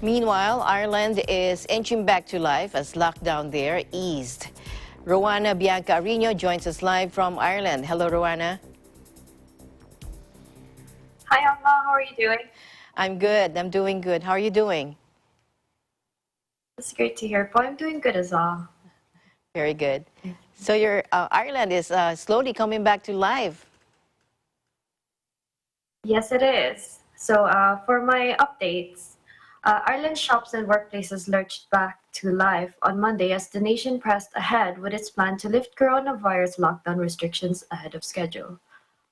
Meanwhile, Ireland is inching back to life as lockdown there eased. Rowana Bianca Arino joins us live from Ireland. Hello, Rowana. Hi, Alma. How are you doing? I'm good. I'm doing good. How are you doing? It's great to hear. I'm doing good as well. Very good. So your Ireland is slowly coming back to life. Yes, it is. So, for my updates, Ireland shops and workplaces lurched back to life on Monday as the nation pressed ahead with its plan to lift coronavirus lockdown restrictions ahead of schedule.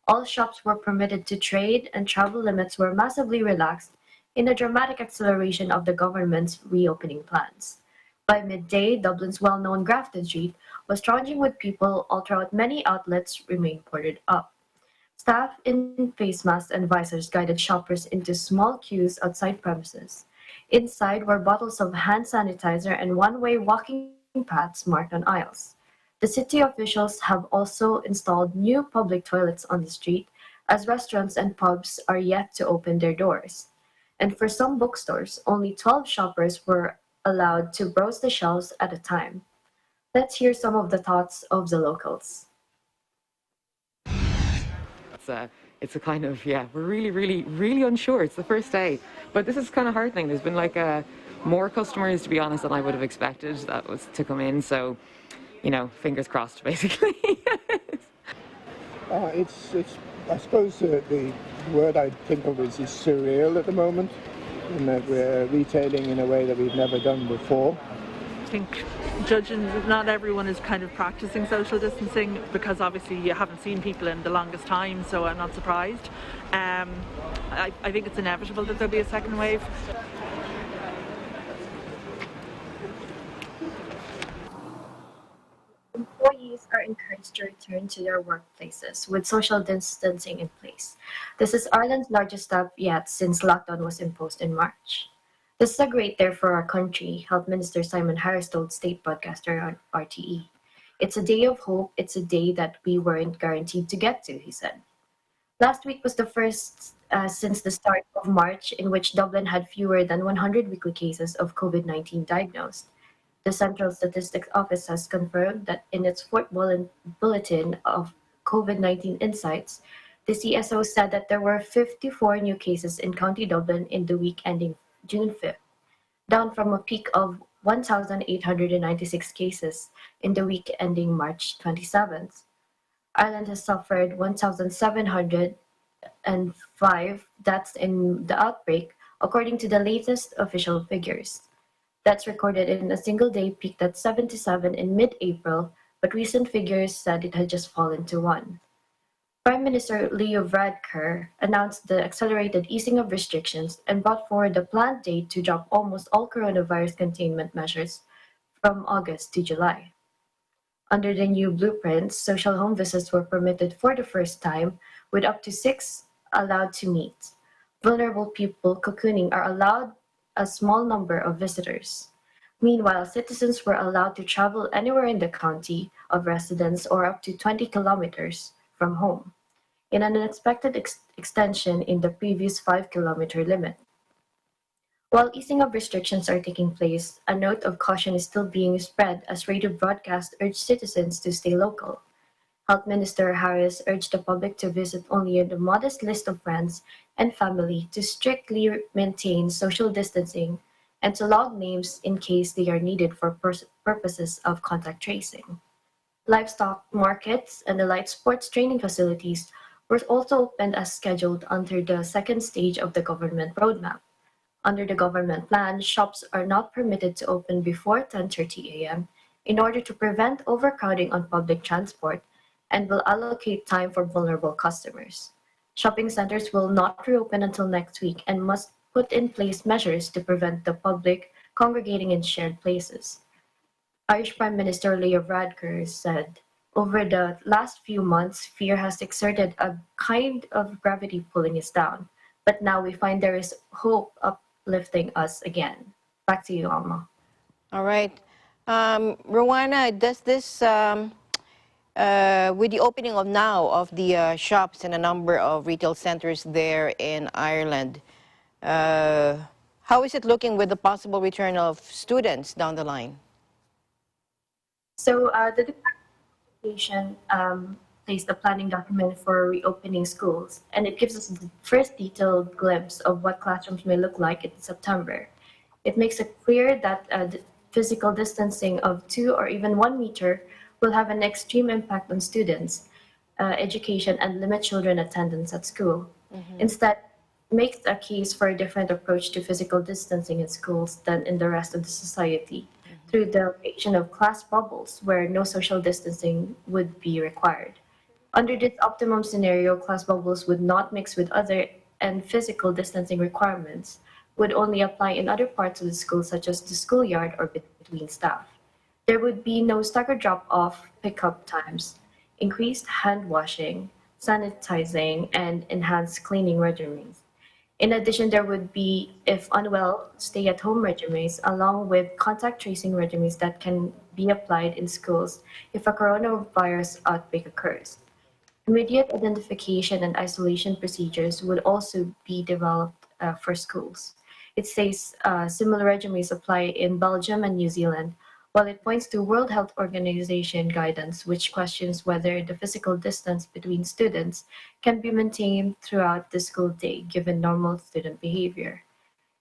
All shops were permitted to trade, and travel limits were massively relaxed in a dramatic acceleration of the government's reopening plans. By midday, Dublin's well-known Grafton Street was thronging with people, all throughout many outlets remained boarded up. Staff in face masks and visors guided shoppers into small queues outside premises. Inside were bottles of hand sanitizer and one-way walking paths marked on aisles. The city officials have also installed new public toilets on the street, as restaurants and pubs are yet to open their doors. And for some bookstores, only 12 shoppers were allowed to browse the shelves at a time. Let's hear some of the thoughts of the locals. It's a kind of, yeah, we're really unsure. It's the first day, but this is kind of heartening. There's been like more customers, to be honest, than I would have expected that was to come in. So, you know, fingers crossed, basically. It's I suppose the word I'd think of is surreal at the moment, in that we're retailing in a way that we've never done before. I think judging not everyone is kind of practicing social distancing, because obviously you haven't seen people in the longest time, so I'm not surprised. I think it's inevitable that there'll be a second wave. Employees are encouraged to return to their workplaces with social distancing in place. This is Ireland's largest step yet since lockdown was imposed in March. This is a great day for our country, Health Minister Simon Harris told state broadcaster on RTE. It's a day of hope, it's a day that we weren't guaranteed to get to, he said. Last week was the first since the start of March in which Dublin had fewer than 100 weekly cases of COVID-19 diagnosed. The Central Statistics Office has confirmed that in its fourth bulletin of COVID-19 insights, the CSO said that there were 54 new cases in County Dublin in the week ending June 5th, down from a peak of 1,896 cases in the week ending March 27th. Ireland has suffered 1,705 deaths in the outbreak, according to the latest official figures. Deaths recorded in a single day peaked at 77 in mid-April, but recent figures said it had just fallen to 1. Prime Minister Leo Varadkar announced the accelerated easing of restrictions and brought forward the planned date to drop almost all coronavirus containment measures from August to July. Under the new blueprint, social home visits were permitted for the first time, with up to 6 allowed to meet. Vulnerable people cocooning are allowed a small number of visitors. Meanwhile, citizens were allowed to travel anywhere in the county of residence or up to 20 kilometers from home, in an unexpected extension in the previous 5-kilometer limit. While easing of restrictions are taking place, a note of caution is still being spread as radio broadcasts urge citizens to stay local. Health Minister Harris urged the public to visit only a modest list of friends and family, to strictly maintain social distancing, and to log names in case they are needed for purposes of contact tracing. Livestock markets and the light sports training facilities were also opened as scheduled under the second stage of the government roadmap. Under the government plan, shops are not permitted to open before 10:30 a.m. in order to prevent overcrowding on public transport, and will allocate time for vulnerable customers. Shopping centers will not reopen until next week and must put in place measures to prevent the public congregating in shared places. Irish Prime Minister Leo Varadkar said, over the last few months, fear has exerted a kind of gravity pulling us down, but now we find there is hope uplifting us again. Back to you, Alma. All right. Rowana, does this, with the opening of the shops and a number of retail centers there in Ireland, How is it looking with the possible return of students down the line? So the Department of Education placed a planning document for reopening schools, and it gives us the first detailed glimpse of what classrooms may look like in September. It makes it clear that the physical distancing of 2 or even 1 meter will have an extreme impact on students, education, and limit children attendance at school. Instead, makes a case for a different approach to physical distancing in schools than in the rest of the society through the creation of class bubbles where no social distancing would be required. Under this optimum scenario, class bubbles would not mix with other and physical distancing requirements would only apply in other parts of the school, such as the schoolyard or between staff. There would be no staggered drop-off pickup times, increased hand washing, sanitizing, and enhanced cleaning regimens. In addition, there would be, if unwell, stay-at-home regimens, along with contact tracing regimens that can be applied in schools if a coronavirus outbreak occurs. Immediate identification and isolation procedures would also be developed for schools. It says similar regimens apply in Belgium and New Zealand, while it points to World Health Organization guidance, which questions whether the physical distance between students can be maintained throughout the school day, given normal student behavior.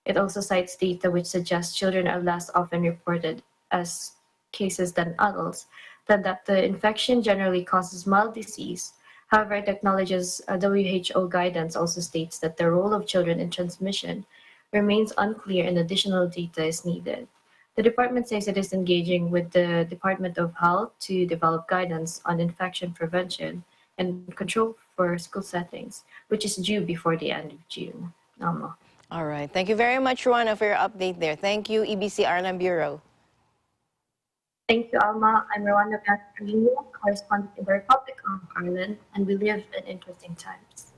It also cites data which suggests children are less often reported as cases than adults, than that the infection generally causes mild disease. However, it acknowledges WHO guidance also states that the role of children in transmission remains unclear and additional data is needed. The department says it is engaging with the Department of Health to develop guidance on infection prevention and control for school settings, which is due before the end of June. Alma. All right. Thank you very much, Rowana, for your update there. Thank you, EBC Ireland Bureau. Thank you, Alma. I'm Rowana Biancarino, correspondent in the Republic of Ireland, and we live in interesting times.